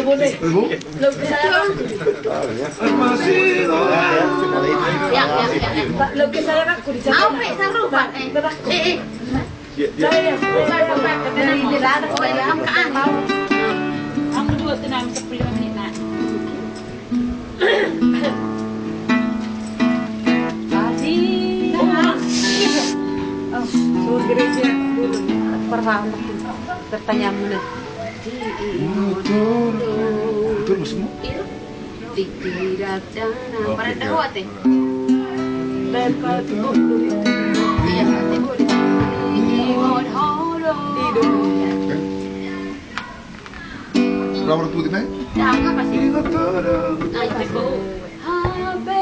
boleh. Lo bisa ya. Lo bisa aku di sana. Apa saru Pak? Saya dari dirada ko ya am kaan. Ang dua tenang 10 menit na. So gereja pertama tertanya mana? Betul semua. Tidak jana. Para tahu ate. Dapat Iya ate boleh. Imod holo. Selamat tuh ini. Jangan pasti. Ay tipo. Habe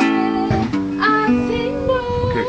asindo. Oke.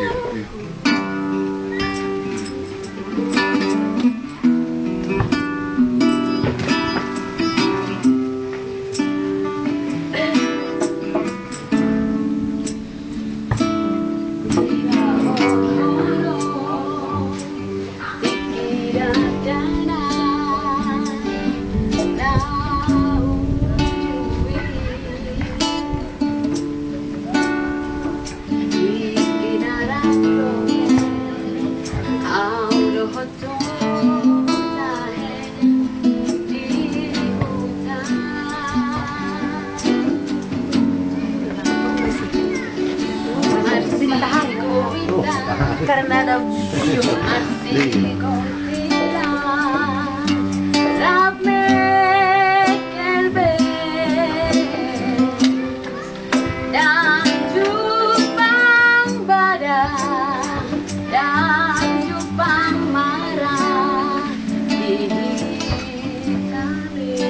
Karena ada buyung asik dan Jepang badan dan Jepang marah di kami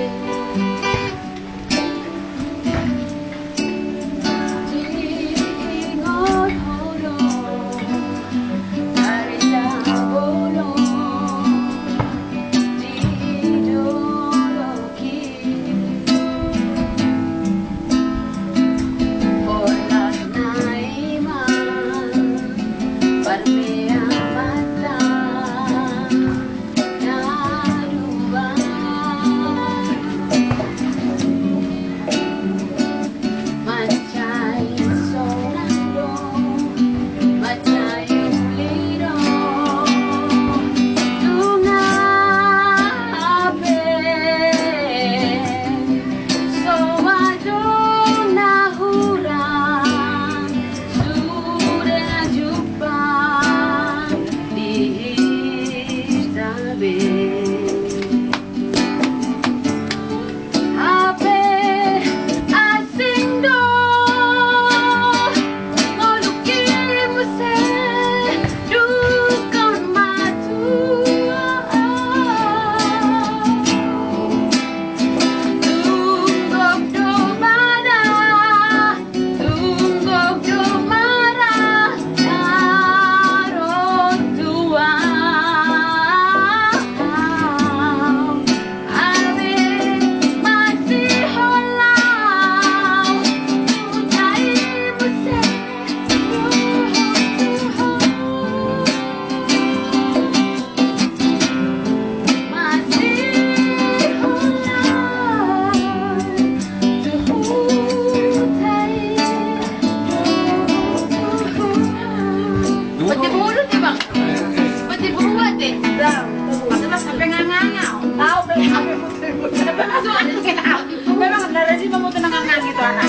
Memang narasi memutus nangangang itu anak.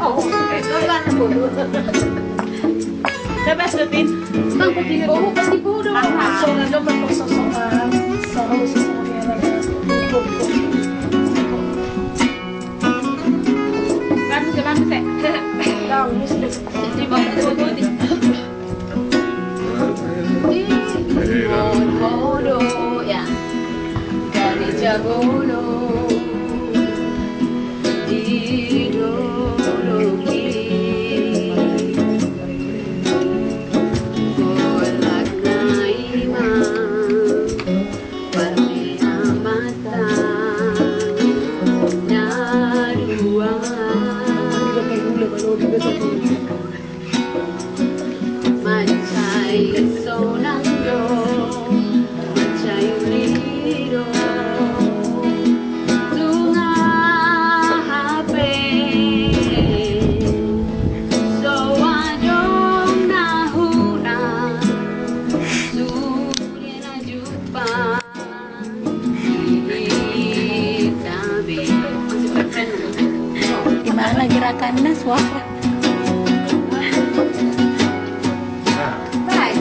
Oh, itu kan bodoh. Coba sebutin. Bang pati bodoh. Soalnya dong bersosokan. Kan jalan teh. Tahu mesti. Di bawah bodoh. Bodoh ya dari Jabolo ideologi bolak iman karena suara. Vai.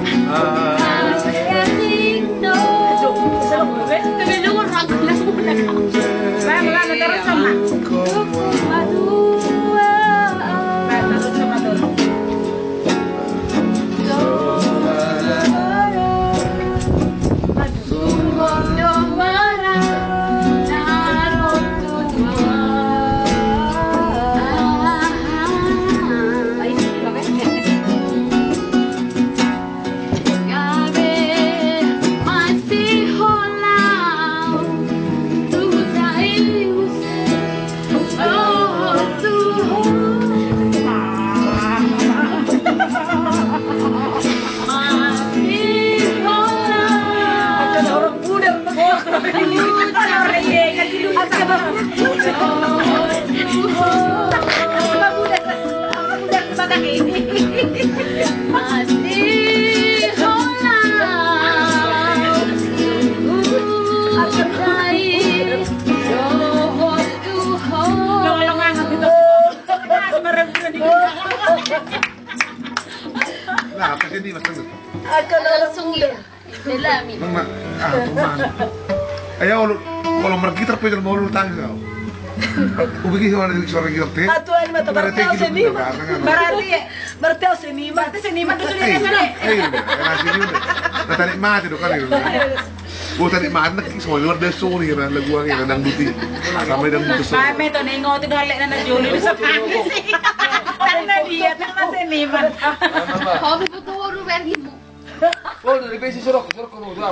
Nah, apa sih ini mas Teguh? Langsung ya. Dalami. Teman, teman. Ayo, kalau mergi terpegang mau lu tangga. Ubigi suara gitar. Atuan mata berarti seniman. Berarti seniman. Berarti seniman itu sudah ada. Nasi ini udah. Tadi nikmat itu kan itu. Oh tadi nikmat semua luar biasa nih kan lagu ang yang dangduti. Sampai dangdut so. Kami to nengotin halik na Juli sa pangis. Karena dia na seniman. Hobi po to Roberto mo. Oh, dari besi sorok, sorok kamu tuh,